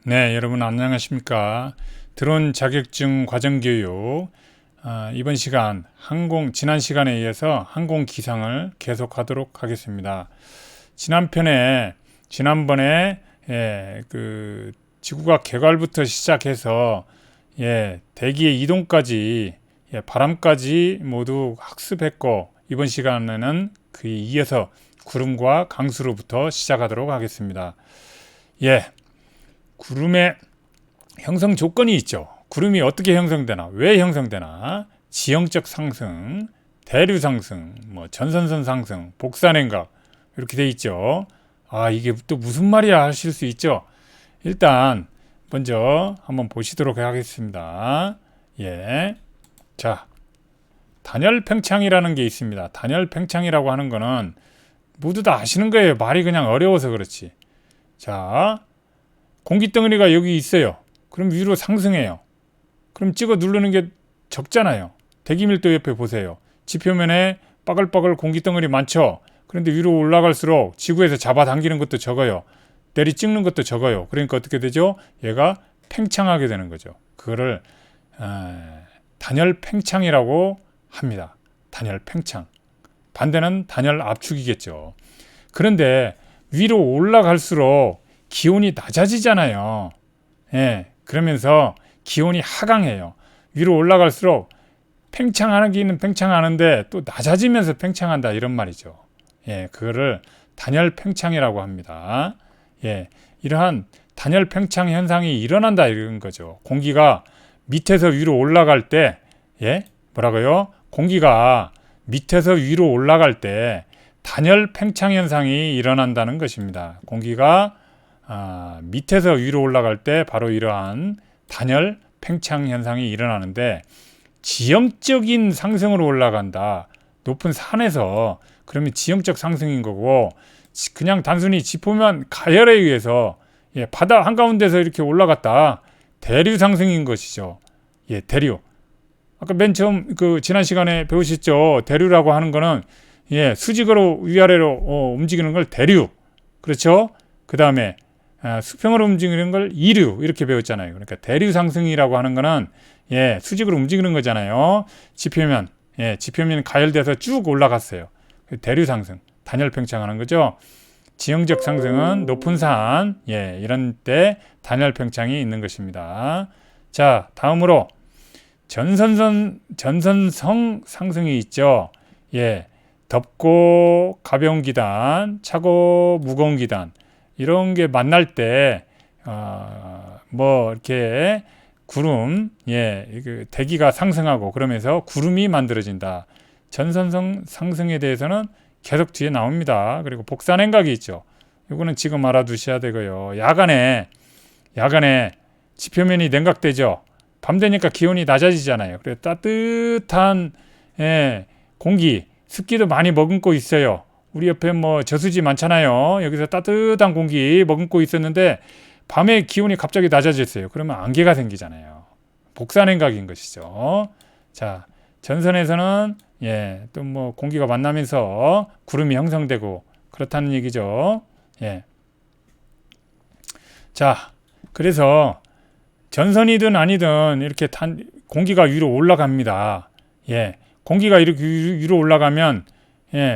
네, 여러분 안녕하십니까? 드론 자격증 과정교육 이번 시간 지난 시간에 이어서 항공 기상을 계속하도록 하겠습니다. 지난번에 지구가 개괄부터 시작해서 대기의 이동까지 바람까지 모두 학습했고 이번 시간에는 그에 이어서 구름과 강수로부터 시작하도록 하겠습니다. 구름의 형성 조건이 있죠. 구름이 어떻게 형성되나, 왜 형성되나, 지형적 상승, 대류 상승, 전선선 상승, 복사냉각 이렇게 돼 있죠. 이게 또 무슨 말이야 하실 수 있죠. 일단 먼저 한번 보시도록 하겠습니다. 자, 단열 팽창이라는 게 있습니다. 단열 팽창이라고 하는 거는 모두 다 아시는 거예요. 말이 그냥 어려워서 그렇지. 자, 공기덩어리가 여기 있어요. 그럼 위로 상승해요. 그럼 찍어 누르는 게 적잖아요. 대기밀도 옆에 보세요. 지표면에 빠글빠글 공기덩어리 많죠. 그런데 위로 올라갈수록 지구에서 잡아당기는 것도 적어요. 내리 찍는 것도 적어요. 그러니까 어떻게 되죠? 얘가 팽창하게 되는 거죠. 그거를 단열 팽창이라고 합니다. 단열 팽창. 반대는 단열 압축이겠죠. 그런데 위로 올라갈수록 기온이 낮아지잖아요. 그러면서 기온이 하강해요. 위로 올라갈수록 팽창하기는 팽창하는데 또 낮아지면서 팽창한다 이런 말이죠. 그거를 단열 팽창이라고 합니다. 이러한 단열 팽창 현상이 일어난다 이런 거죠. 공기가 밑에서 위로 올라갈 때, 뭐라고요? 공기가 밑에서 위로 올라갈 때 단열 팽창 현상이 일어난다는 것입니다. 공기가 밑에서 위로 올라갈 때 바로 이러한 단열 팽창 현상이 일어나는데 지형적인 상승으로 올라간다. 높은 산에서 그러면 지형적 상승인 거고 그냥 단순히 지표면 가열에 의해서 바다 한가운데서 이렇게 올라갔다. 대류 상승인 것이죠. 대류. 아까 맨 처음 지난 시간에 배우셨죠. 대류라고 하는 거는 수직으로 위아래로 움직이는 걸 대류. 그렇죠? 그 다음에 수평으로 움직이는 걸 이류 이렇게 배웠잖아요. 그러니까 대류 상승이라고 하는 거는 수직으로 움직이는 거잖아요. 지표면 가열돼서 쭉 올라갔어요. 대류 상승, 단열 팽창하는 거죠. 지형적 상승은 높은 산, 이런 때 단열 팽창이 있는 것입니다. 자, 다음으로 전선성 상승이 있죠. 덥고 가벼운 기단, 차고 무거운 기단 이런 게 만날 때 이렇게 구름, 대기가 상승하고 그러면서 구름이 만들어진다. 전선성 상승에 대해서는 계속 뒤에 나옵니다. 그리고 복사냉각이 있죠. 이거는 지금 알아두셔야 되고요. 야간에 지표면이 냉각되죠. 밤 되니까 기온이 낮아지잖아요. 그래서 따뜻한 공기, 습기도 많이 머금고 있어요. 우리 옆에 저수지 많잖아요. 여기서 따뜻한 공기 머금고 있었는데 밤에 기온이 갑자기 낮아졌어요. 그러면 안개가 생기잖아요. 복사냉각인 것이죠. 자, 전선에서는 또 공기가 만나면서 구름이 형성되고 그렇다는 얘기죠. 자, 그래서 전선이든 아니든 이렇게 공기가 위로 올라갑니다. 공기가 이렇게 위로 올라가면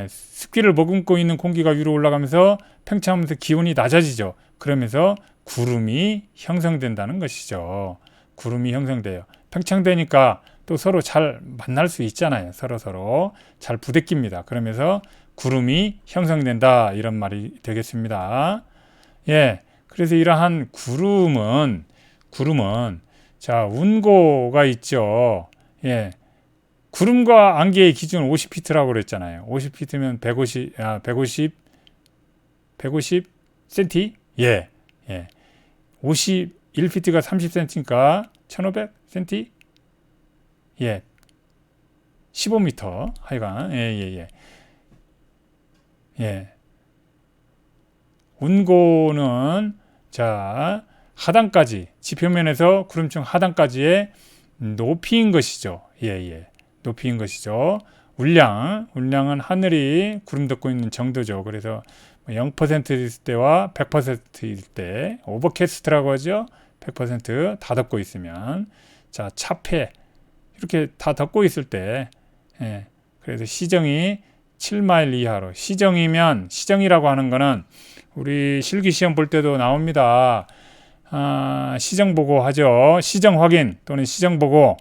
습기를 머금고 있는 공기가 위로 올라가면서 팽창하면서 기온이 낮아지죠. 그러면서 구름이 형성된다는 것이죠. 구름이 형성돼요. 팽창되니까 또 서로 잘 만날 수 있잖아요. 서로 잘 부대낍니다. 그러면서 구름이 형성된다 이런 말이 되겠습니다. 그래서 이러한 구름은 자, 운고가 있죠. 구름과 안개의 기준은 50피트라고 그랬잖아요. 50피트면 150cm? 51피트가 30cm니까 1500cm? 15m. 하여간. 운고는 자, 하단까지, 지표면에서 구름층 하단까지의 높이인 것이죠. 높이인 것이죠. 울량은 하늘이 구름 덮고 있는 정도죠. 그래서 0%일 때와 100%일 때 오버캐스트라고 하죠. 100%다 덮고 있으면 자 차폐 이렇게 다 덮고 있을 때 그래서 시정이 7마일 이하로 시정이라고 하는 거는 우리 실기시험 볼 때도 나옵니다. 시정 보고 하죠. 시정 확인 또는 시정 보고.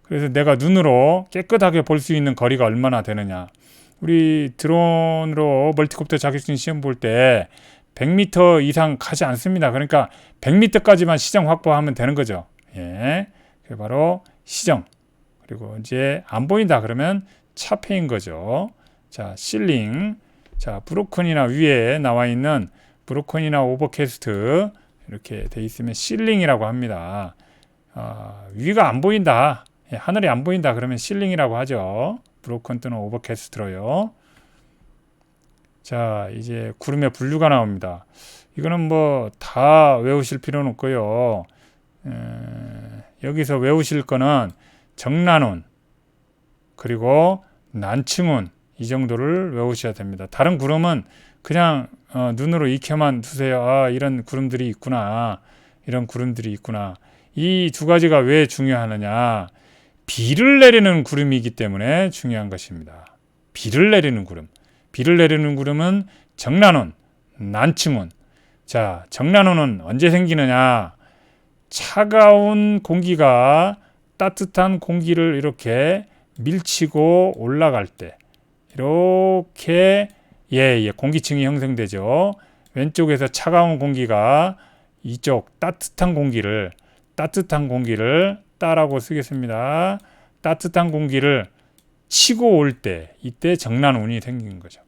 그래서 내가 눈으로 깨끗하게 볼 수 있는 거리가 얼마나 되느냐. 우리 드론으로 멀티콥터 자격증 시험 볼 때 100m 이상 가지 않습니다. 그러니까 100m까지만 시정 확보하면 되는 거죠. 예, 그게 바로 시정. 그리고 이제 안 보인다 그러면 차폐인 거죠. 자, 실링. 자, 브로큰이나 위에 나와 있는 브로큰이나 오버캐스트 이렇게 돼 있으면 실링이라고 합니다. 위가 안 보인다. 하늘이 안 보인다 그러면 실링이라고 하죠. 브로큰 또는 오버캐스트로요. 자, 이제 구름의 분류가 나옵니다. 이거는 뭐 다 외우실 필요는 없고요. 여기서 외우실 거는 정난운 그리고 난층운 이 정도를 외우셔야 됩니다. 다른 구름은 그냥 눈으로 익혀만 두세요. 이런 구름들이 있구나. 이런 구름들이 있구나. 이 두 가지가 왜 중요하느냐. 비를 내리는 구름이기 때문에 중요한 것입니다. 비를 내리는 구름. 비를 내리는 구름은 정난운, 난층운. 자, 정난운은 언제 생기느냐. 차가운 공기가 따뜻한 공기를 이렇게 밀치고 올라갈 때 이렇게 공기층이 형성되죠. 왼쪽에서 차가운 공기가 이쪽 따뜻한 공기를 따라고 쓰겠습니다. 따뜻한 공기를 치고 올 때 이때 정난운이 생긴 거죠.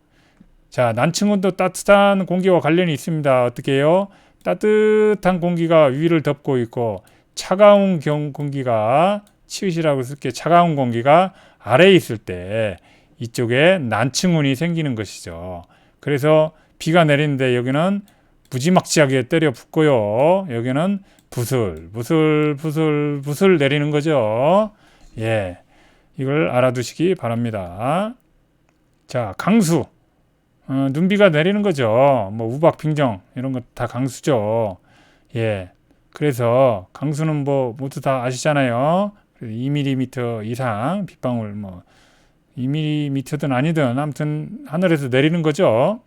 자, 난층운도 따뜻한 공기와 관련이 있습니다. 어떻게 해요? 따뜻한 공기가 위를 덮고 있고 차가운 공기가 치읓이라고 쓸게 차가운 공기가 아래에 있을 때 이쪽에 난층운이 생기는 것이죠. 그래서 비가 내리는데 여기는 무지막지하게 때려 붓고요. 여기는 부슬 내리는 거죠. 예, 이걸 알아두시기 바랍니다. 자, 강수. 눈비가 내리는 거죠. 뭐 우박, 빙정 이런 거 다 강수죠. 예, 그래서 강수는 뭐 모두 다 아시잖아요. 2mm 이상 빗방울 2mm든 아니든 아무튼 하늘에서 내리는 거죠.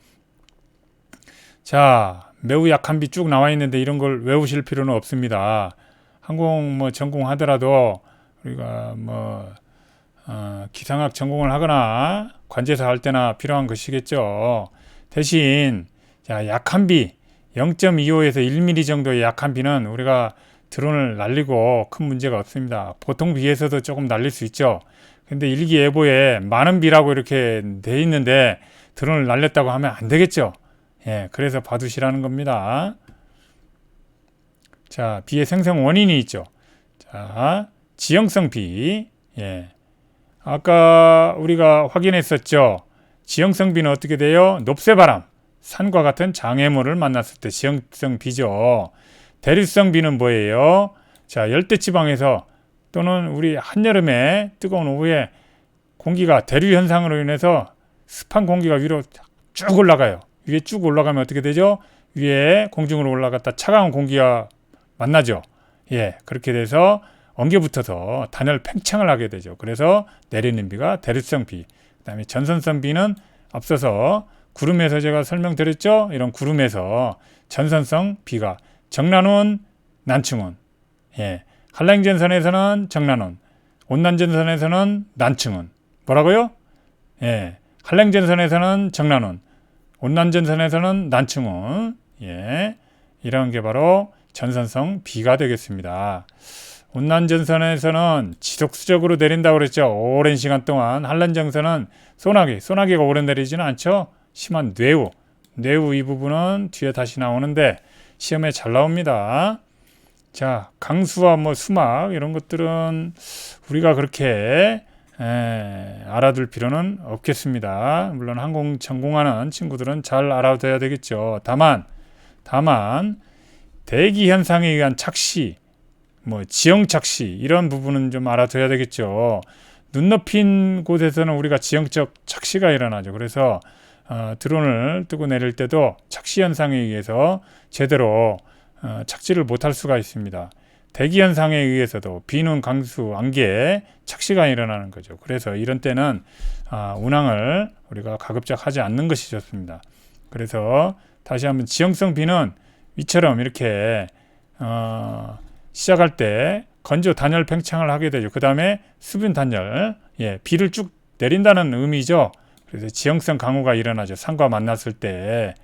자, 매우 약한 비 쭉 나와 있는데 이런 걸 외우실 필요는 없습니다. 항공 전공하더라도 우리가 기상학 전공을 하거나 관제사 할 때나 필요한 것이겠죠. 대신 약한 비 0.25에서 1mm 정도의 약한 비는 우리가 드론을 날리고 큰 문제가 없습니다. 보통 비에서도 조금 날릴 수 있죠. 근데 일기예보에 많은 비라고 이렇게 돼 있는데 드론을 날렸다고 하면 안 되겠죠. 예, 그래서 봐두시라는 겁니다. 자, 비의 생성 원인이 있죠. 자, 지형성 비. 예. 아까 우리가 확인했었죠. 지형성 비는 어떻게 돼요? 높새바람, 산과 같은 장애물을 만났을 때 지형성 비죠. 대류성 비는 뭐예요? 자, 열대지방에서 또는 우리 한여름에 뜨거운 오후에 공기가 대류 현상으로 인해서 습한 공기가 위로 쭉 올라가요. 위에 쭉 올라가면 어떻게 되죠? 위에 공중으로 올라갔다 차가운 공기가 만나죠. 예, 그렇게 돼서 엉겨 붙어서 단열 팽창을 하게 되죠. 그래서 내리는 비가 대류성 비. 그다음에 전선성 비는 앞서서 구름에서 제가 설명드렸죠. 이런 구름에서 전선성 비가 정난운, 난층운. 예, 한랭전선에서는 정난운, 온난전선에서는 난층운. 뭐라고요? 예, 한랭전선에서는 정난운, 온난전선에서는 난층운. 예, 이런 게 바로 전선성 비가 되겠습니다. 온난전선에서는 지속수적으로 내린다고 그랬죠. 오랜 시간 동안. 한란전선은 소나기가 오래 내리지는 않죠. 심한 뇌우 이 부분은 뒤에 다시 나오는데 시험에 잘 나옵니다. 자, 강수와 수막 이런 것들은 우리가 그렇게 알아둘 필요는 없겠습니다. 물론 항공 전공하는 친구들은 잘 알아둬야 되겠죠. 다만 대기 현상에 의한 착시, 지형 착시 이런 부분은 좀 알아둬야 되겠죠. 눈 높인 곳에서는 우리가 지형적 착시가 일어나죠. 그래서 드론을 뜨고 내릴 때도 착시 현상에 의해서 제대로 착지를 못할 수가 있습니다. 대기 현상에 의해서도 비눈, 강수, 안개, 착시가 일어나는 거죠. 그래서 이런 때는 운항을 우리가 가급적 하지 않는 것이 좋습니다. 그래서 다시 한번 지형성 비는 이처럼 이렇게 시작할 때 건조 단열 팽창을 하게 되죠. 그 다음에 수분 단열, 비를 쭉 내린다는 의미죠. 그래서 지형성 강우가 일어나죠. 산과 만났을 때.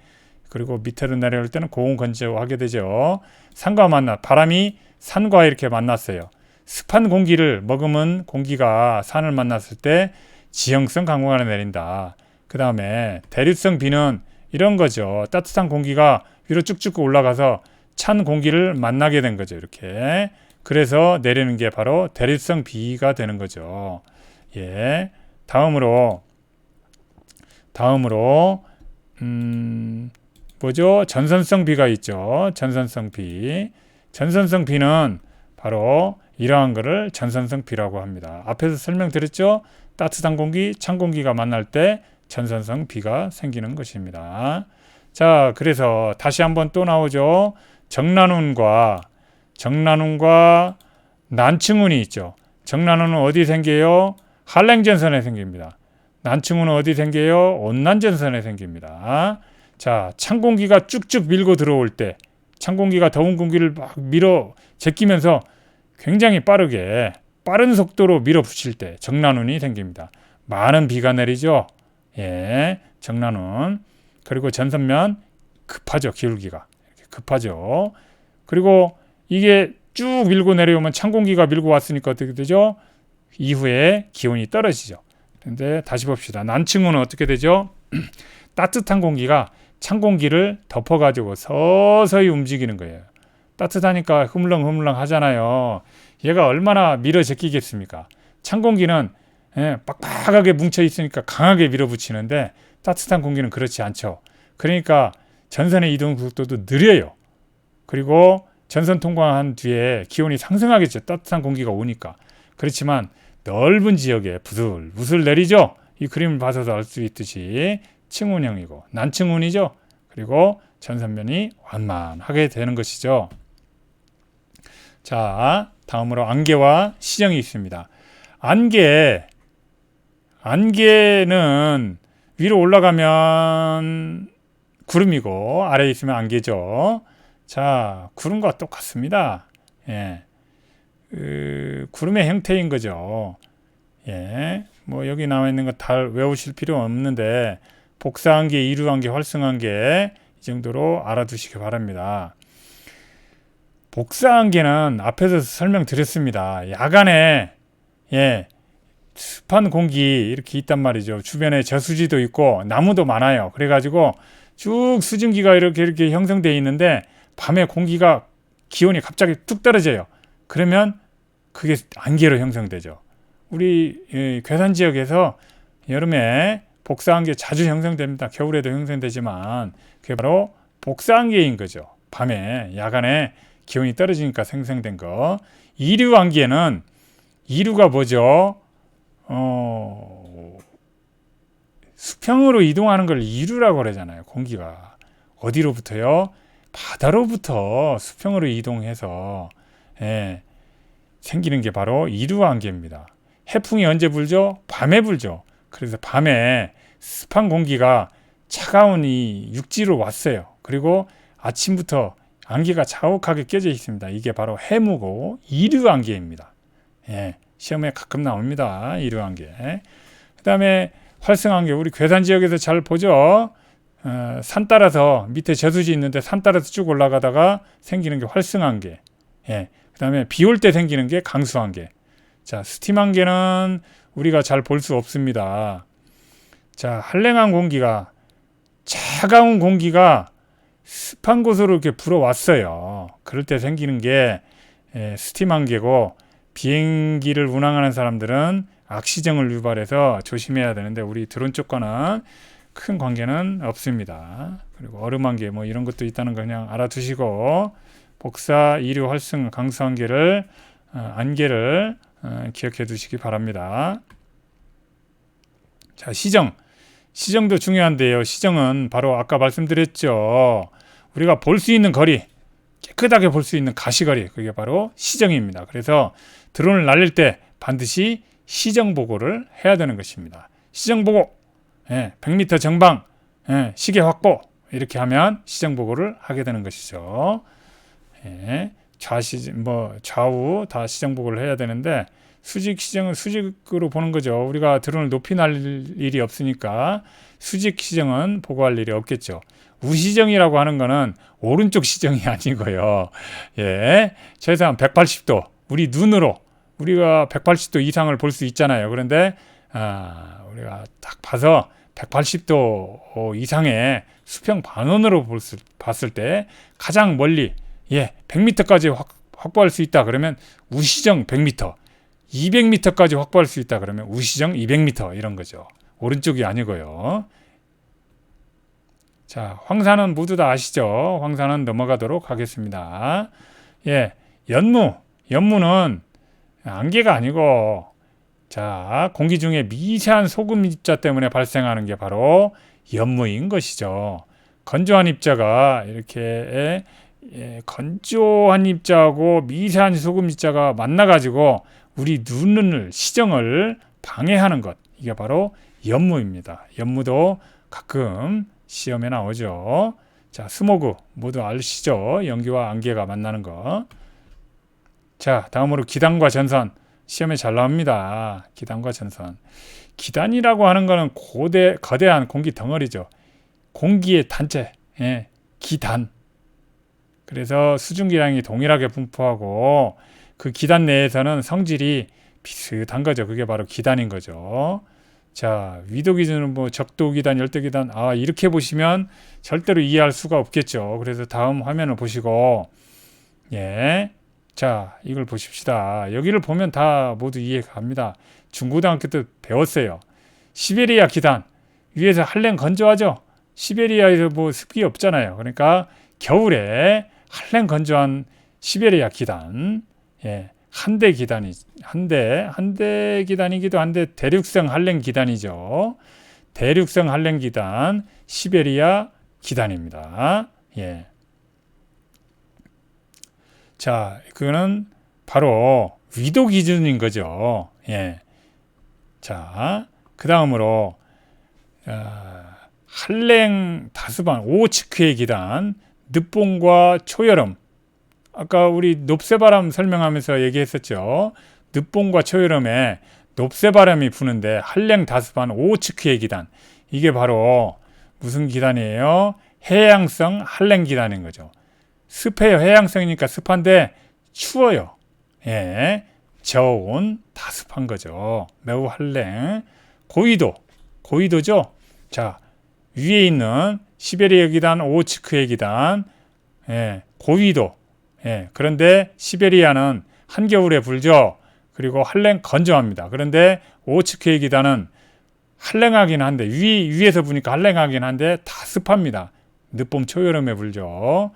그리고 밑으로 내려올 때는 고온 건조하게 되죠. 산과 바람이 산과 이렇게 만났어요. 습한 공기를 머금은 공기가 산을 만났을 때 지형성 강우가 내린다. 그 다음에 대류성 비는 이런 거죠. 따뜻한 공기가 위로 쭉쭉 올라가서 찬 공기를 만나게 된 거죠. 이렇게. 그래서 내리는 게 바로 대류성 비가 되는 거죠. 다음으로 뭐죠? 전선성 비가 있죠. 전선성 비. 전선성 비는 바로 이러한 것을 전선성 비라고 합니다. 앞에서 설명드렸죠? 따뜻한 공기, 찬 공기가 만날 때 전선성 비가 생기는 것입니다. 자, 그래서 다시 한번 또 나오죠. 정난운과 난층운이 있죠. 정난운은 어디 생겨요? 한랭전선에 생깁니다. 난층운은 어디 생겨요? 온난전선에 생깁니다. 자, 찬 공기가 쭉쭉 밀고 들어올 때, 찬 공기가 더운 공기를 막 밀어 제끼면서 굉장히 빠른 속도로 밀어붙일 때 정난운이 생깁니다. 많은 비가 내리죠. 정난운. 그리고 전선면 급하죠. 기울기가 이렇게 급하죠. 그리고 이게 쭉 밀고 내려오면 찬 공기가 밀고 왔으니까 어떻게 되죠? 이후에 기온이 떨어지죠. 그런데 다시 봅시다. 난층운은 어떻게 되죠? 따뜻한 공기가 찬 공기를 덮어가지고 서서히 움직이는 거예요. 따뜻하니까 흐물렁흐물렁 하잖아요. 얘가 얼마나 밀어 제끼겠습니까? 찬 공기는 빡빡하게 뭉쳐 있으니까 강하게 밀어붙이는데 따뜻한 공기는 그렇지 않죠. 그러니까 전선의 이동 속도도 느려요. 그리고 전선 통과한 뒤에 기온이 상승하겠죠. 따뜻한 공기가 오니까. 그렇지만 넓은 지역에 부슬부슬 내리죠. 이 그림을 봐서도 알 수 있듯이 층운형이고 난층운이죠. 그리고 전선면이 완만하게 되는 것이죠. 자, 다음으로 안개와 시정이 있습니다. 안개는 위로 올라가면 구름이고 아래에 있으면 안개죠. 자, 구름과 똑같습니다. 구름의 형태인 거죠. 뭐 여기 나와 있는 거 다 외우실 필요 없는데 복사한개, 이루한개, 활성한개 이 정도로 알아두시기 바랍니다. 복사한개는 앞에서 설명드렸습니다. 야간에 습한 공기 이렇게 있단 말이죠. 주변에 저수지도 있고 나무도 많아요. 그래가지고 쭉 수증기가 이렇게 형성되어 있는데 밤에 기온이 갑자기 뚝 떨어져요. 그러면 그게 안개로 형성되죠. 우리 괴산 지역에서 여름에 복사한개 자주 형성됩니다. 겨울에도 형성되지만 그게 바로 복사한개인 거죠. 밤에 야간에 기온이 떨어지니까 생성된 거. 이류안개는 이류가 뭐죠? 수평으로 이동하는 걸 이류라고 그러잖아요. 공기가 어디로부터요? 바다로부터 수평으로 이동해서 생기는 게 바로 이류안개입니다. 해풍이 언제 불죠? 밤에 불죠. 그래서 밤에 습한 공기가 차가운 이 육지로 왔어요. 그리고 아침부터 안개가 자욱하게 껴져 있습니다. 이게 바로 해무고 이류안개입니다. 시험에 가끔 나옵니다. 이류안개. 그 다음에 활성안개. 우리 괴산 지역에서 잘 보죠. 산 따라서 밑에 저수지 있는데 산 따라서 쭉 올라가다가 생기는 게 활성안개. 그 다음에 비 올 때 생기는 게 강수안개. 자, 스팀안개는 우리가 잘 볼 수 없습니다. 자, 한랭한 공기가 차가운 공기가 습한 곳으로 이렇게 불어왔어요. 그럴 때 생기는 게 스팀안개고 비행기를 운항하는 사람들은 악시정을 유발해서 조심해야 되는데 우리 드론 쪽과는 큰 관계는 없습니다. 그리고 얼음안개 뭐 이런 것도 있다는 거 그냥 알아두시고 복사, 이류, 활성, 강수안개를 안개를 기억해 두시기 바랍니다. 자, 시정. 시정도 중요한데요. 시정은 바로 아까 말씀드렸죠. 우리가 볼 수 있는 거리, 깨끗하게 볼 수 있는 가시거리, 그게 바로 시정입니다. 그래서 드론을 날릴 때 반드시 시정 보고를 해야 되는 것입니다. 시정 보고, 100m 정방, 시계 확보, 이렇게 하면 시정 보고를 하게 되는 것이죠. 좌우 다 시정 보고를 해야 되는데, 수직 시정은 수직으로 보는 거죠. 우리가 드론을 높이 날릴 일이 없으니까 수직 시정은 보고할 일이 없겠죠. 우시정이라고 하는 거는 오른쪽 시정이 아니고요. 최소한 180도, 우리 눈으로 우리가 180도 이상을 볼 수 있잖아요. 그런데 우리가 딱 봐서 180도 이상의 수평 반원으로 봤을 때 가장 멀리 100m까지 확보할 수 있다. 그러면 우시정 100m, 200m까지 확보할 수 있다. 그러면 우시정 200m 이런 거죠. 오른쪽이 아니고요. 자, 황사는 모두 다 아시죠? 황사는 넘어가도록 하겠습니다. 연무는 안개가 아니고, 자, 공기 중에 미세한 소금 입자 때문에 발생하는 게 바로 연무인 것이죠. 건조한 입자가 이렇게 건조한 입자하고 미세한 소금 입자가 만나가지고 우리 눈을 시정을 방해하는 것, 이게 바로 연무입니다. 연무도 가끔 시험에 나오죠. 자, 스모그 모두 아시죠? 연기와 안개가 만나는 거. 자, 다음으로 기단과 전선, 시험에 잘 나옵니다. 기단과 전선. 기단이라고 하는 거는 거대한 공기 덩어리죠. 공기의 단체, 기단. 그래서 수증기량이 동일하게 분포하고 그 기단 내에서는 성질이 비슷한 거죠. 그게 바로 기단인 거죠. 자, 위도 기준은 적도 기단, 열도 기단, 이렇게 보시면 절대로 이해할 수가 없겠죠. 그래서 다음 화면을 보시고, 자, 이걸 보십시다. 여기를 보면 다 모두 이해가 갑니다. 중고등학교 때 배웠어요. 시베리아 기단, 위에서 한랭 건조하죠. 시베리아에서 습기 없잖아요. 그러니까 겨울에 한랭 건조한 시베리아 기단, 한대 기단이기도 한데 대륙성 한랭 기단이죠. 대륙성 한랭 기단, 시베리아 기단입니다. 자, 그거는 바로 위도 기준인 거죠. 자, 그 다음으로 한랭 다수반 오호츠크의 기단, 늦봄과 초여름. 아까 우리 높새바람 설명하면서 얘기했었죠. 늦봄과 초여름에 높새바람이 부는데 한랭 다수반 오호츠크의 기단, 이게 바로 무슨 기단이에요? 해양성 한랭 기단인 거죠. 습해요. 해양성이니까 습한데 추워요. 저온 다습한 거죠. 매우 한랭. 고위도죠. 자, 위에 있는 시베리아 기단, 오호츠크의 기단, 고위도. 그런데 시베리아는 한겨울에 불죠. 그리고 한랭 건조합니다. 그런데 오호츠크의 기단은 한랭하긴 한데 위에서 보니까 한랭하긴 한데 다 습합니다. 늦봄 초여름에 불죠.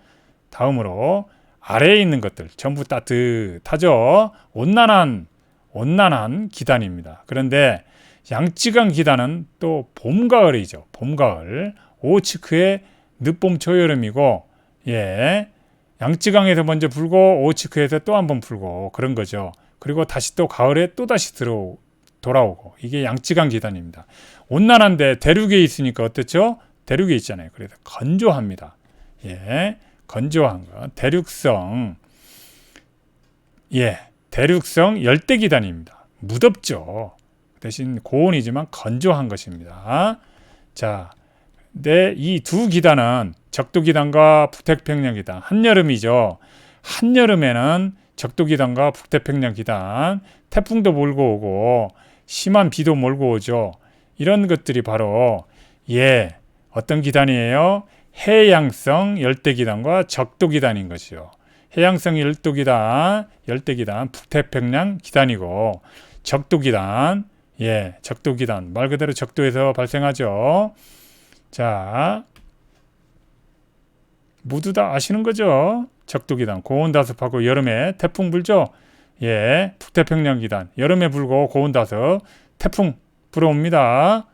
다음으로 아래에 있는 것들 전부 따뜻하죠. 온난한 기단입니다. 그런데 양쯔강 기단은 또 봄 가을이죠. 봄 가을. 오호츠크의 늦봄 초여름이고, 양쯔강에서 먼저 불고 오호츠크에서 또 한 번 불고 그런 거죠. 그리고 다시 또 가을에 또 다시 돌아오고, 이게 양쯔강 기단입니다. 온난한데 대륙에 있으니까 어떻죠? 대륙에 있잖아요. 그래서 건조합니다. 건조한 거. 대륙성 열대 기단입니다. 무덥죠. 대신 고온이지만 건조한 것입니다. 자, 근데 이 두 기단은 적도 기단과 북태평양 기단, 한여름이죠. 한여름에는 적도 기단과 북태평양 기단, 태풍도 몰고 오고 심한 비도 몰고 오죠. 이런 것들이 바로 어떤 기단이에요? 해양성 열대기단과 적도기단인 것이죠. 해양성 열대기단, 북태평양 기단이고, 적도기단, 적도기단 말 그대로 적도에서 발생하죠. 자, 모두 다 아시는 거죠? 적도기단, 고온다습하고 여름에 태풍 불죠. 북태평양 기단, 여름에 불고 고온다습, 태풍 불어옵니다.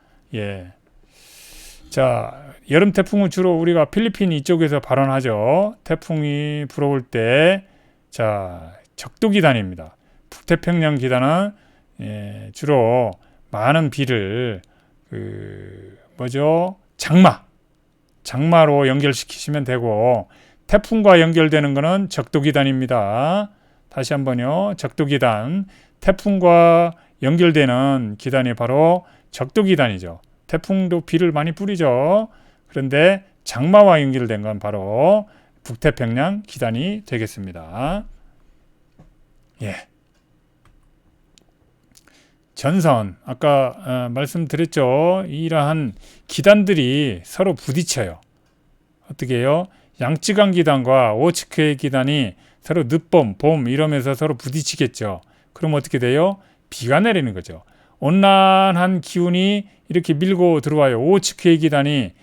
자, 여름 태풍은 주로 우리가 필리핀 이쪽에서 발원하죠. 태풍이 불어올 때, 자, 적도기단입니다. 북태평양 기단은 주로 많은 비를 장마로 연결시키시면 되고, 태풍과 연결되는 것은 적도기단입니다. 다시 한번요. 적도기단. 태풍과 연결되는 기단이 바로 적도기단이죠. 태풍도 비를 많이 뿌리죠. 그런데 장마와 연결된 건 바로 북태평양 기단이 되겠습니다. 예. 전선, 아까 말씀드렸죠. 이러한 기단들이 서로 부딪혀요. 어떻게 해요? 양쯔강 기단과 오츠크의 기단이 서로 늦봄, 봄 이러면서 서로 부딪히겠죠. 그럼 어떻게 돼요? 비가 내리는 거죠. 온난한 기운이 이렇게 밀고 들어와요. 오츠크의 기단이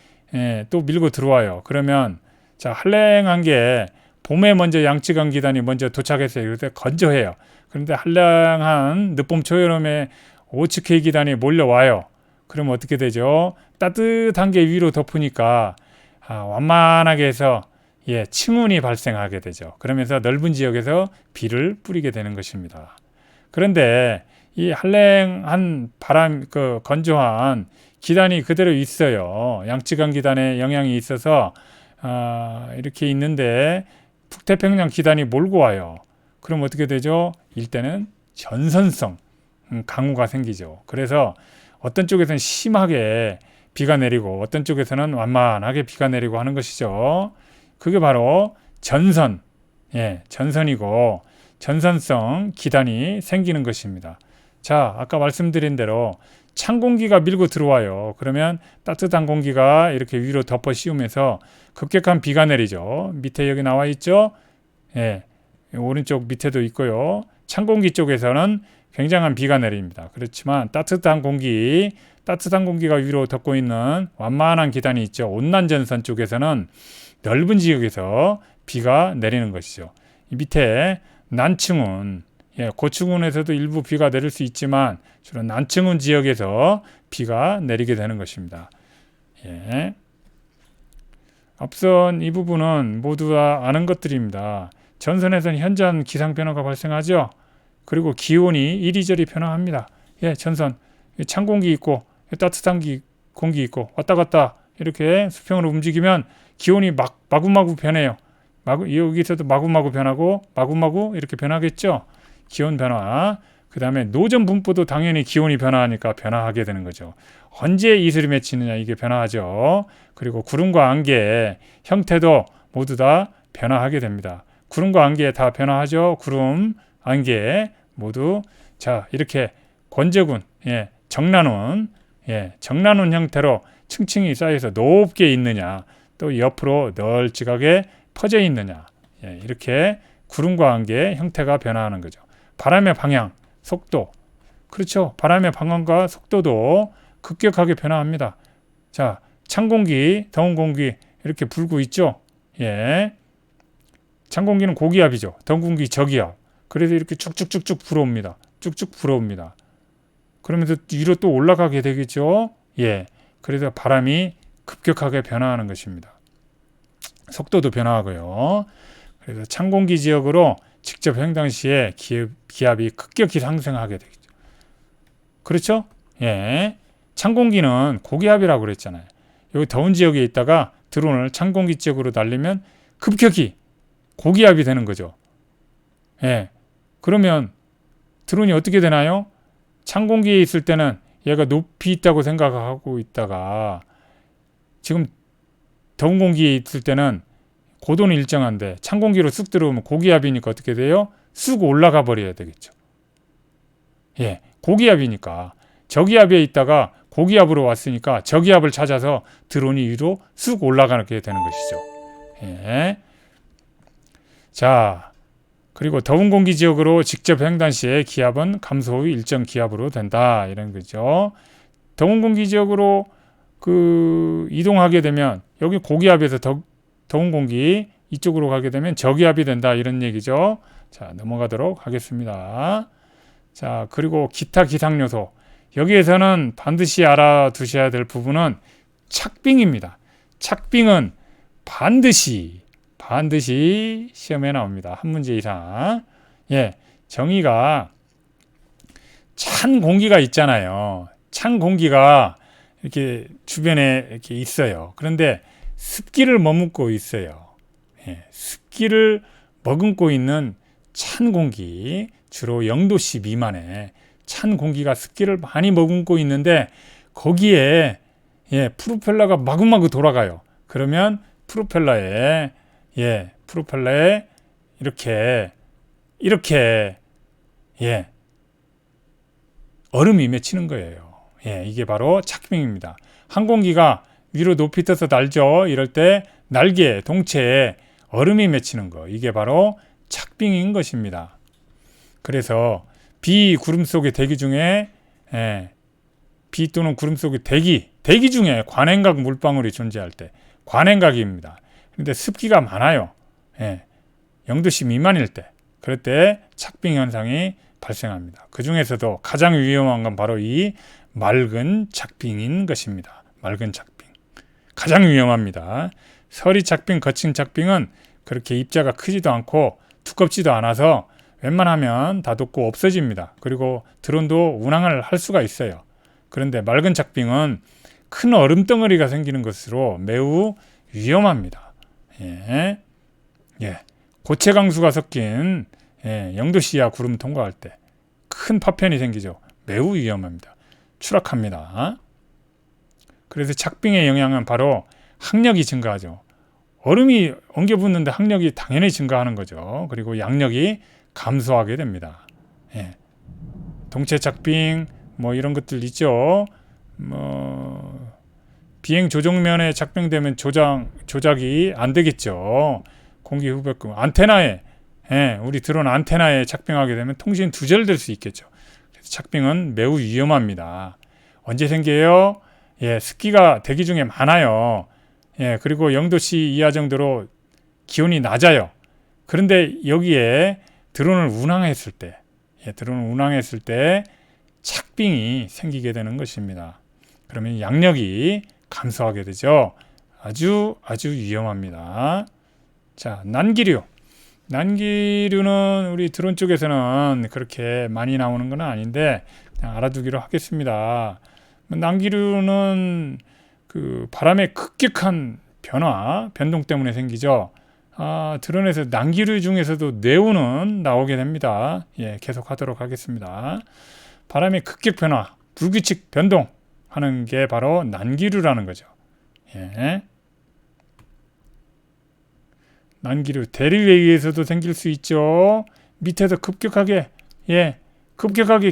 또 밀고 들어와요. 그러면 자, 한랭한 게 봄에 먼저 양쯔강 기단이 먼저 도착했어요. 그럴 때 건조해요. 그런데 한량한 늦봄 초여름에 오츠크의 기단이 몰려와요. 그러면 어떻게 되죠? 따뜻한 게 위로 덮으니까 완만하게 해서 층운이 발생하게 되죠. 그러면서 넓은 지역에서 비를 뿌리게 되는 것입니다. 그런데 이 한랭한 바람, 건조한 기단이 그대로 있어요. 양쯔강 기단에 영향이 있어서 이렇게 있는데 북태평양 기단이 몰고 와요. 그럼 어떻게 되죠? 일단은 전선성 강우가 생기죠. 그래서 어떤 쪽에서는 심하게 비가 내리고 어떤 쪽에서는 완만하게 비가 내리고 하는 것이죠. 그게 바로 전선이고 전선성 기단이 생기는 것입니다. 자, 아까 말씀드린 대로 찬 공기가 밀고 들어와요. 그러면 따뜻한 공기가 이렇게 위로 덮어 씌우면서 급격한 비가 내리죠. 밑에 여기 나와 있죠? 오른쪽 밑에도 있고요. 찬 공기 쪽에서는 굉장한 비가 내립니다. 그렇지만 따뜻한 공기가 위로 덮고 있는 완만한 기단이 있죠. 온난전선 쪽에서는 넓은 지역에서 비가 내리는 것이죠. 이 밑에 난층운, 고층운에서도 일부 비가 내릴 수 있지만 주로 난층운 지역에서 비가 내리게 되는 것입니다. 앞선 이 부분은 모두 다 아는 것들입니다. 전선에서는 현저한 기상 변화가 발생하죠. 그리고 기온이 이리저리 변화합니다. 전선, 찬 공기 있고 따뜻한 공기 있고 왔다 갔다 이렇게 수평으로 움직이면 기온이 마구마구 변해요. 여기서도 마구마구 변하고 마구마구 이렇게 변하겠죠. 기온 변화. 그 다음에 노전 분포도 당연히 기온이 변화하니까 변화하게 되는 거죠. 언제 이슬이 맺히느냐 이게 변화하죠. 그리고 구름과 안개 형태도 모두 다 변화하게 됩니다. 구름과 안개 다 변화하죠. 구름, 안개 모두 자 이렇게 권적운, 정난운, 정난운 형태로 층층이 쌓여서 높게 있느냐 또 옆으로 널찍하게 퍼져 있느냐 이렇게 구름과 안개 형태가 변화하는 거죠. 바람의 방향, 속도 그렇죠. 바람의 방향과 속도도 급격하게 변화합니다. 자, 찬 공기, 더운 공기 이렇게 불고 있죠. 찬 공기는 고기압이죠. 더운 공기 저기압. 그래서 이렇게 쭉쭉쭉쭉 불어옵니다. 쭉쭉 불어옵니다. 그러면서 위로 또 올라가게 되겠죠. 그래서 바람이 급격하게 변화하는 것입니다. 속도도 변화하고요. 그래서 찬 공기 지역으로 직접 횡단 시에 기압이 급격히 상승하게 되겠죠. 그렇죠? 찬 공기는 고기압이라고 그랬잖아요. 여기 더운 지역에 있다가 드론을 찬 공기 지역으로 날리면 급격히 고기압이 되는 거죠. 그러면 드론이 어떻게 되나요? 찬 공기에 있을 때는 얘가 높이 있다고 생각하고 있다가 지금 더운 공기에 있을 때는 고도는 일정한데 찬 공기로 쑥 들어오면 고기압이니까 어떻게 돼요? 쑥 올라가 버려야 되겠죠. 고기압이니까 저기압에 있다가 고기압으로 왔으니까 저기압을 찾아서 드론이 위로 쑥 올라가게 되는 것이죠. 자, 그리고 더운 공기 지역으로 직접 횡단 시에 기압은 감소 후 일정 기압으로 된다 이런 거죠. 더운 공기 지역으로 이동하게 되면 여기 고기압에서 더운 공기 이쪽으로 가게 되면 저기압이 된다 이런 얘기죠. 자, 넘어가도록 하겠습니다. 자, 그리고 기타 기상 요소 여기에서는 반드시 알아두셔야 될 부분은 착빙입니다. 착빙은 반드시 시험에 나옵니다. 한 문제 이상. 예, 정의가 찬 공기가 있잖아요. 찬 공기가 이렇게 주변에 이렇게 있어요. 그런데 습기를 머금고 있어요. 예, 습기를 머금고 있는 찬 공기, 주로 0도씨 미만의 찬 공기가 습기를 많이 머금고 있는데 거기에 프로펠러가 마구마구 돌아가요. 그러면 프로펠러에 이렇게 얼음이 맺히는 거예요. 이게 바로 착빙입니다. 항공기가 위로 높이 떠서 날죠. 이럴 때 날개, 동체에 얼음이 맺히는 거. 이게 바로 착빙인 것입니다. 그래서 비, 구름 속의 대기 중에 비 또는 구름 속의 대기 중에 관행각 물방울이 존재할 때 관행각입니다. 그런데 습기가 많아요. 0도씨 미만일 때 그럴 때 착빙 현상이 발생합니다. 그 중에서도 가장 위험한 건 바로 이 맑은 착빙인 것입니다. 맑은 착빙 가장 위험합니다. 서리 착빙, 거친 착빙은 그렇게 입자가 크지도 않고 두껍지도 않아서 웬만하면 다 녹고 없어집니다. 그리고 드론도 운항을 할 수가 있어요. 그런데 맑은 착빙은 큰 얼음 덩어리가 생기는 것으로 매우 위험합니다. 고체 강수가 섞인 0도씨 이하 구름 통과할 때 큰 파편이 생기죠. 매우 위험합니다. 추락합니다. 그래서 착빙의 영향은 바로 항력이 증가하죠. 얼음이 엉겨 붙는데 항력이 당연히 증가하는 거죠. 그리고 양력이 감소하게 됩니다. 동체 착빙 뭐 이런 것들 있죠. 비행 조종면에 착빙되면 조작이 안 되겠죠. 공기 후배금 안테나에 우리 드론 안테나에 착빙하게 되면 통신 두절될 수 있겠죠. 그래서 착빙은 매우 위험합니다. 언제 생겨요? 습기가 대기 중에 많아요. 그리고 0도씨 이하 정도로 기온이 낮아요. 그런데 여기에 드론을 운항했을 때 착빙이 생기게 되는 것입니다. 그러면 양력이 감소하게 되죠. 아주 위험합니다. 자, 난기류는 우리 드론 쪽에서는 그렇게 많이 나오는 건 아닌데 그냥 알아두기로 하겠습니다. 난기류는 그 바람의 급격한 변동 때문에 생기죠. 드론에서 난기류 중에서도 네오는 나오게 됩니다. 계속 하도록 하겠습니다. 바람의 급격 변화, 불규칙 변동하는 게 바로 난기류라는 거죠. 난기류 대류에 의해서도 생길 수 있죠. 밑에서 급격하게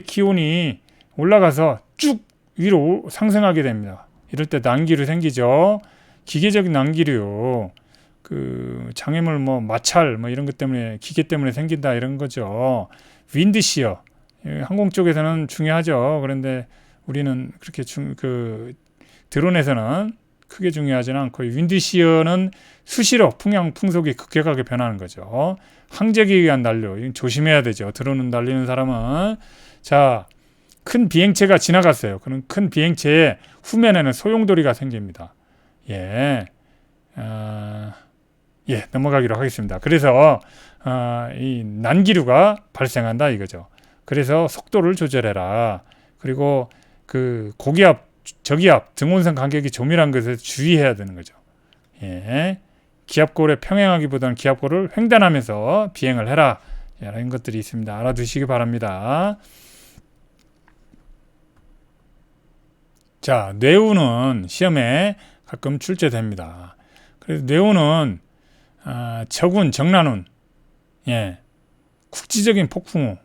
기온이 올라가서 쭉 위로 상승하게 됩니다. 이럴 때 난기류 생기죠. 기계적인 난기류, 그 장애물 마찰 이런 것 때문에 기계 때문에 생긴다 이런 거죠. 윈드시어 항공 쪽에서는 중요하죠. 그런데 우리는 그렇게 드론에서는 크게 중요하지는 않고 윈드시어는 수시로 풍속이 급격하게 변하는 거죠. 항적에 의한 난류 조심해야 되죠. 드론은 날리는 사람은 큰 비행체가 지나갔어요. 그런 큰 비행체의 후면에는 소용돌이가 생깁니다. 넘어가기로 하겠습니다. 그래서 이 난기류가 발생한다 이거죠. 그래서 속도를 조절해라. 그리고 그 고기압, 저기압, 등온선 간격이 조밀한 것에 주의해야 되는 거죠. 기압골에 평행하기보다는 기압골을 횡단하면서 비행을 해라. 이런 것들이 있습니다. 알아두시기 바랍니다. 자, 뇌우는 시험에 가끔 출제됩니다. 그래서 뇌우는 적운, 정난운, 국지적인 폭풍우,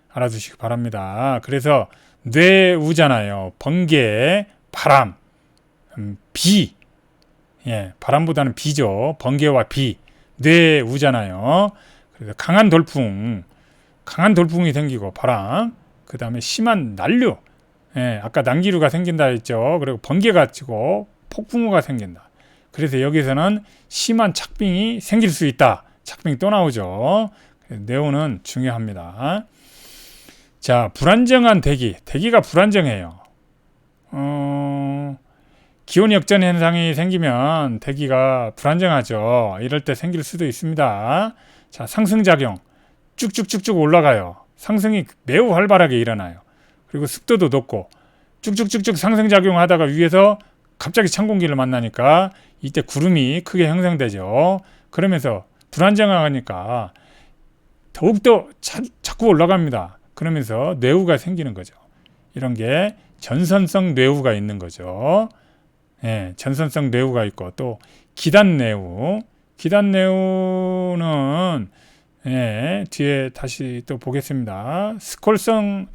알아두시기 바랍니다. 그래서 뇌우잖아요. 번개, 바람, 비, 바람보다는 비죠. 번개와 비, 뇌우잖아요. 그래서 강한 돌풍이 생기고 바람, 그 다음에 심한 난류, 아까 난기류가 생긴다 했죠. 그리고 번개가 치고 폭풍우가 생긴다. 그래서 여기서는 심한 착빙이 생길 수 있다. 착빙이 또 나오죠. 네오는 중요합니다. 자, 불안정한 대기가 불안정해요. 기온 역전 현상이 생기면 대기가 불안정하죠. 이럴 때 생길 수도 있습니다. 자, 상승작용. 쭉쭉쭉쭉 올라가요. 상승이 매우 활발하게 일어나요. 그리고 습도도 높고 쭉쭉쭉쭉 상승작용 하다가 위에서 갑자기 찬 공기를 만나니까 이때 구름이 크게 형성되죠. 그러면서 불안정하니까 더욱더 자꾸 올라갑니다. 그러면서 뇌우가 생기는 거죠. 이런 게 전선성 뇌우가 있는 거죠. 예, 전선성 뇌우가 있고 또 기단뇌우. 기단뇌우는 예, 뒤에 다시 또 보겠습니다. 스콜선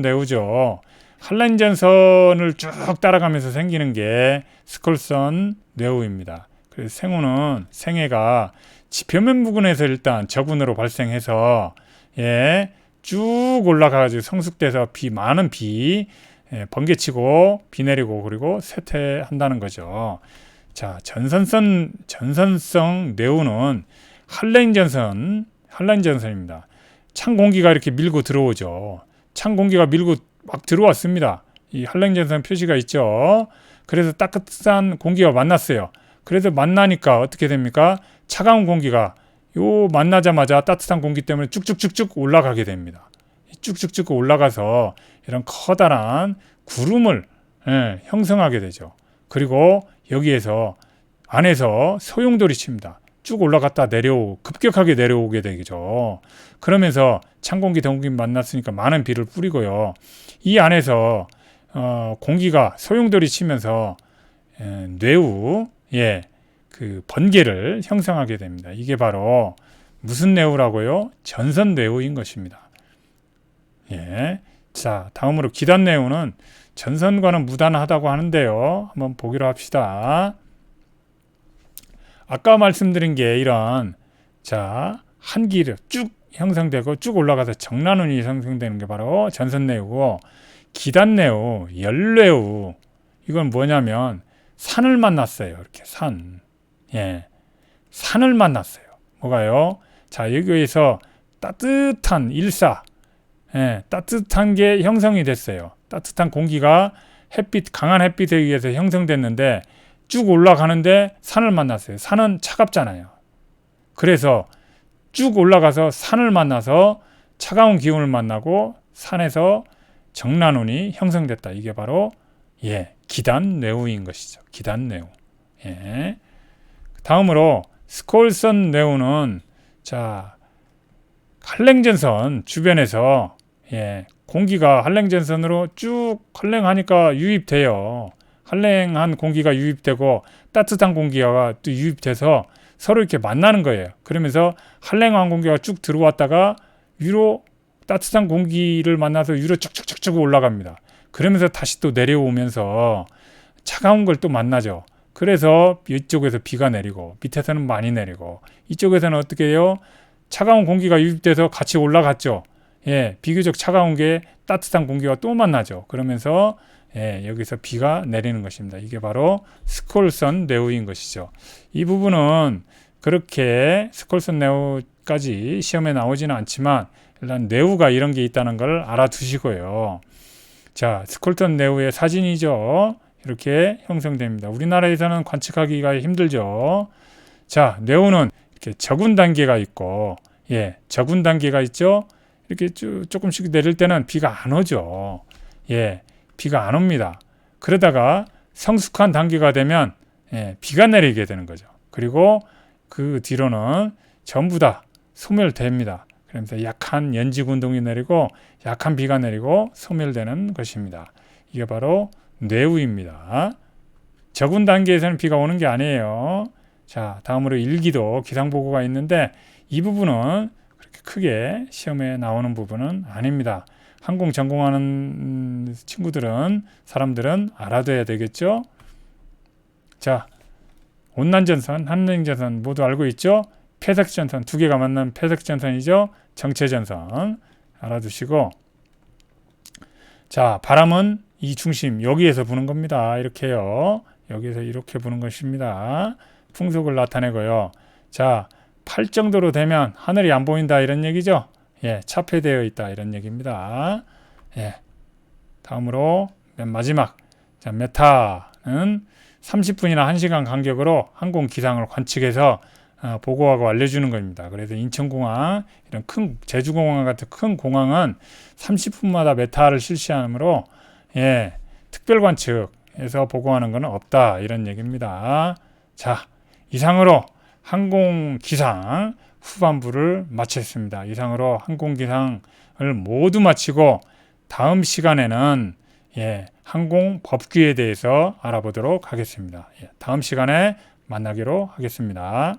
뇌우죠. 한라인전선을 쭉 따라가면서 생기는 게 스콜선 뇌우입니다. 그래서 생우는 생해가 지표면 부근에서 일단 저군으로 발생해서 예, 쭉 올라가가지고 성숙돼서 많은 비 번개치고 비 내리고 그리고 쇠퇴한다는 거죠. 자, 전선성 뇌우는 한라인전선입니다. 찬 공기가 이렇게 밀고 들어오죠. 찬 공기가 밀고 막 들어왔습니다. 이 한라인전선 표시가 있죠. 그래서 따뜻한 공기가 만났어요. 그래서 만나니까 어떻게 됩니까? 차가운 공기가 요 만나자마자 따뜻한 공기 때문에 쭉쭉쭉쭉 올라가게 됩니다. 쭉쭉쭉 올라가서 이런 커다란 구름을 형성하게 되죠. 그리고 여기에서 안에서 소용돌이 칩니다. 쭉 올라갔다 급격하게 내려오게 되죠. 그러면서 찬 공기, 더운 공기 만났으니까 많은 비를 뿌리고요. 이 안에서 공기가 소용돌이 치면서 뇌우, 그 번개를 형성하게 됩니다. 이게 바로 무슨 뇌우라고요? 전선 뇌우인 것입니다. 예. 자, 다음으로 기단 뇌우는 전선과는 무관하다고 하는데요. 한번 보기로 합시다. 아까 말씀드린 게 이런 한길이 쭉 형성되고 쭉 올라가서 정난운이 형성되는 게 바로 전선뇌우고, 기단뇌우, 열뇌우, 이건 뭐냐면 산을 만났어요. 이렇게 산을 만났어요. 뭐가요? 자, 여기에서 따뜻한 따뜻한 게 형성이 됐어요. 따뜻한 공기가 강한 햇빛에 의해서 형성됐는데 쭉 올라가는데 산을 만났어요. 산은 차갑잖아요. 그래서 쭉 올라가서 산을 만나서 차가운 기운을 만나고 산에서 정난운이 형성됐다. 이게 바로 기단뇌우인 것이죠. 기단뇌우. 다음으로 스콜선 뇌우는 한랭전선 주변에서 공기가 한랭전선으로 쭉 한랭하니까 유입돼요. 한랭한 공기가 유입되고 따뜻한 공기가 또 유입돼서 서로 이렇게 만나는 거예요. 그러면서 한랭한 공기가 쭉 들어왔다가 위로 따뜻한 공기를 만나서 위로 쭉쭉쭉쭉 올라갑니다. 그러면서 다시 또 내려오면서 차가운 걸 또 만나죠. 그래서 이쪽에서 비가 내리고 밑에서는 많이 내리고 이쪽에서는 어떻게 해요? 차가운 공기가 유입돼서 같이 올라갔죠. 비교적 차가운 게 따뜻한 공기가 또 만나죠. 그러면서 여기서 비가 내리는 것입니다. 이게 바로 스콜선 뇌우인 것이죠. 이 부분은 그렇게 스콜선 뇌우까지 시험에 나오지는 않지만 일단 뇌우가 이런 게 있다는 걸 알아두시고요. 자, 스콜선 뇌우의 사진이죠. 이렇게 형성됩니다. 우리나라에서는 관측하기가 힘들죠. 자, 뇌우는 이렇게 적운 단계가 있고, 적운 단계가 있죠. 이렇게 조금씩 내릴 때는 비가 안 오죠. 비가 안 옵니다. 그러다가 성숙한 단계가 되면 비가 내리게 되는 거죠. 그리고 그 뒤로는 전부 다 소멸됩니다. 그러면서 약한 연직 운동이 내리고 약한 비가 내리고 소멸되는 것입니다. 이게 바로 뇌우입니다. 적은 단계에서는 비가 오는 게 아니에요. 자, 다음으로 일기도 기상보고가 있는데 이 부분은 그렇게 크게 시험에 나오는 부분은 아닙니다. 항공 전공하는 사람들은 알아둬야 되겠죠. 자, 온난전선, 한랭전선 모두 알고 있죠. 폐색전선, 두 개가 만난 폐색전선이죠. 정체전선 알아두시고, 자, 바람은 이 중심 여기에서 부는 겁니다. 이렇게요. 여기서 이렇게 부는 것입니다. 풍속을 나타내고요. 자, 8 정도로 되면 하늘이 안 보인다 이런 얘기죠. 차폐되어 있다 이런 얘기입니다. 다음으로 맨 마지막, 자, 메타 30분이나 1시간 간격으로 항공 기상을 관측해서 보고하고 알려주는 겁니다. 그래서 인천공항, 이런 큰 제주공항 같은 큰 공항은 30분마다 메타를 실시하므로 특별 관측에서 보고하는 것은 없다, 이런 얘기입니다. 자, 이상으로 항공 기상 후반부를 마쳤습니다. 이상으로 항공 기상을 모두 마치고 다음 시간에는 항공 법규에 대해서 알아보도록 하겠습니다. 다음 시간에 만나기로 하겠습니다.